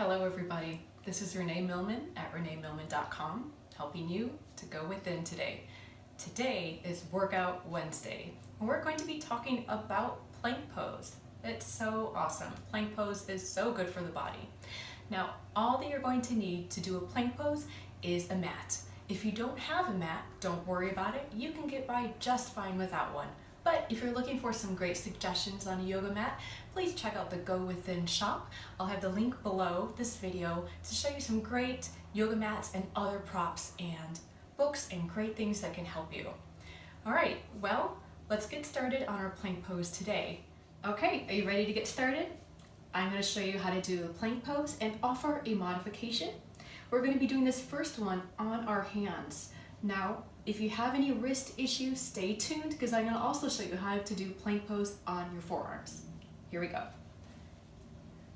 Hello everybody, this is Renee Millman at reneemillman.com, helping you to go within today. Today is Workout Wednesday, and we're going to be talking about plank pose. It's so awesome. Plank pose is so good for the body. Now, all that you're going to need to do a plank pose is a mat. If you don't have a mat, don't worry about it. You can get by just fine without one. But if you're looking for some great suggestions on a yoga mat, please check out the Go Within shop. I'll have the link below this video to show you some great yoga mats and other props and books and great things that can help you. All right, well, let's get started on our plank pose today. Okay, are you ready to get started? I'm going to show you how to do a plank pose and offer a modification. We're going to be doing this first one on our hands. Now, if you have any wrist issues, stay tuned because I'm going to also show you how to do plank pose on your forearms. Here we go.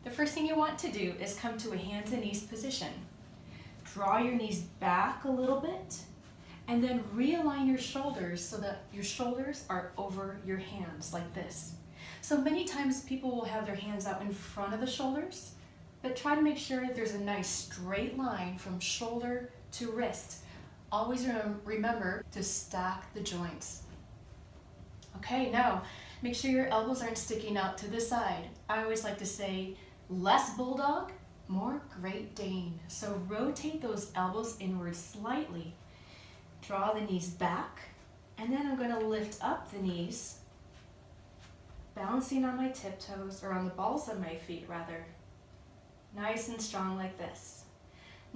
The first thing you want to do is come to a hands and knees position. Draw your knees back a little bit and then realign your shoulders so that your shoulders are over your hands like this. So many times people will have their hands out in front of the shoulders, but try to make sure there's a nice straight line from shoulder to wrist. Always remember to stack the joints. Okay, now make sure your elbows aren't sticking out to the side. I always like to say less bulldog, more Great Dane. So rotate those elbows inward slightly. Draw the knees back, and then I'm going to lift up the knees, balancing on my tiptoes, or on the balls of my feet rather. Nice and strong like this.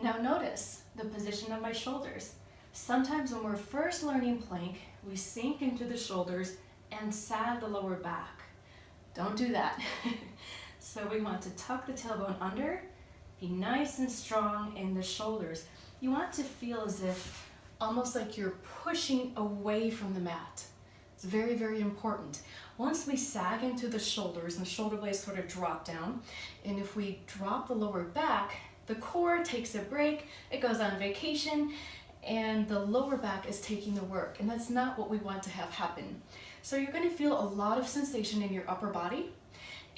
Now notice the position of my shoulders. Sometimes when we're first learning plank, we sink into the shoulders and sag the lower back. Don't do that. So we want to tuck the tailbone under, be nice and strong in the shoulders. You want to feel as if almost like you're pushing away from the mat. It's very, very important. Once we sag into the shoulders and the shoulder blades sort of drop down, and if we drop the lower back, the core takes a break, it goes on vacation, and the lower back is taking the work, and that's not what we want to have happen. So you're going to feel a lot of sensation in your upper body,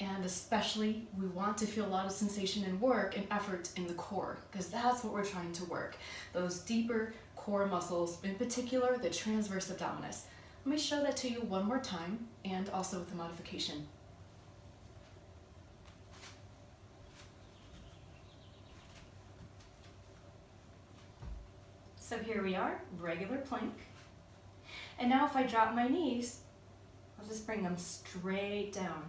and especially we want to feel a lot of sensation and work and effort in the core, because that's what we're trying to work. Those deeper core muscles, in particular the transverse abdominis. Let me show that to you one more time, and also with the modification. So here we are, regular plank. And now if I drop my knees, I'll just bring them straight down.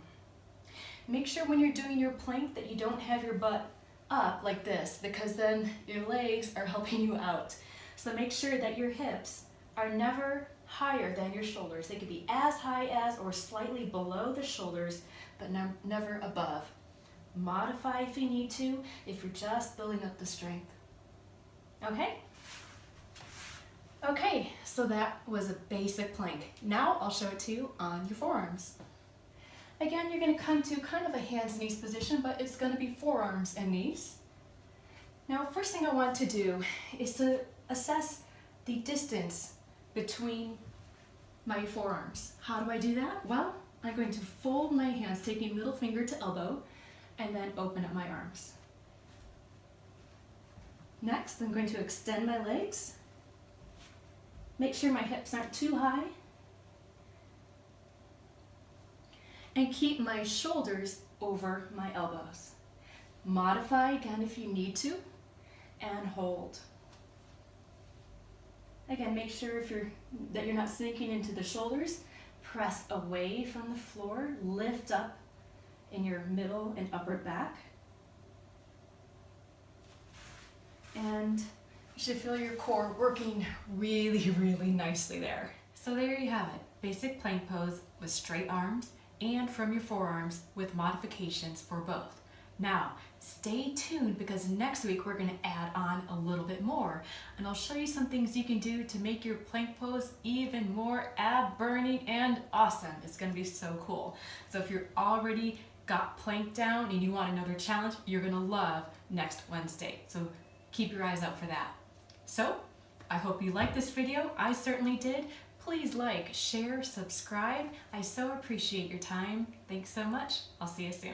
Make sure when you're doing your plank that you don't have your butt up like this, because then your legs are helping you out. So make sure that your hips are never higher than your shoulders. They could be as high as or slightly below the shoulders, but never above. Modify if you need to, if you're just building up the strength. Okay? Okay, so that was a basic plank. Now I'll show it to you on your forearms. Again, you're going to come to kind of a hands-knees position, but it's going to be forearms and knees. Now, first thing I want to do is to assess the distance between my forearms. How do I do that? Well, I'm going to fold my hands, taking middle finger to elbow, and then open up my arms. Next, I'm going to extend my legs. Make sure my hips aren't too high. And keep my shoulders over my elbows. Modify again if you need to, and hold. Again, make sure that you're not sinking into the shoulders. Press away from the floor, lift up in your middle and upper back. And you should feel your core working really, really nicely there. So there you have it, basic plank pose with straight arms and from your forearms with modifications for both. Now, stay tuned because next week we're going to add on a little bit more, and I'll show you some things you can do to make your plank pose even more ab burning and awesome. It's going to be so cool. So if you're already got plank down and you want another challenge, you're going to love next Wednesday. So keep your eyes out for that. So I hope you liked this video. I certainly did. Please like, share, subscribe. I so appreciate your time. Thanks so much. I'll see you soon.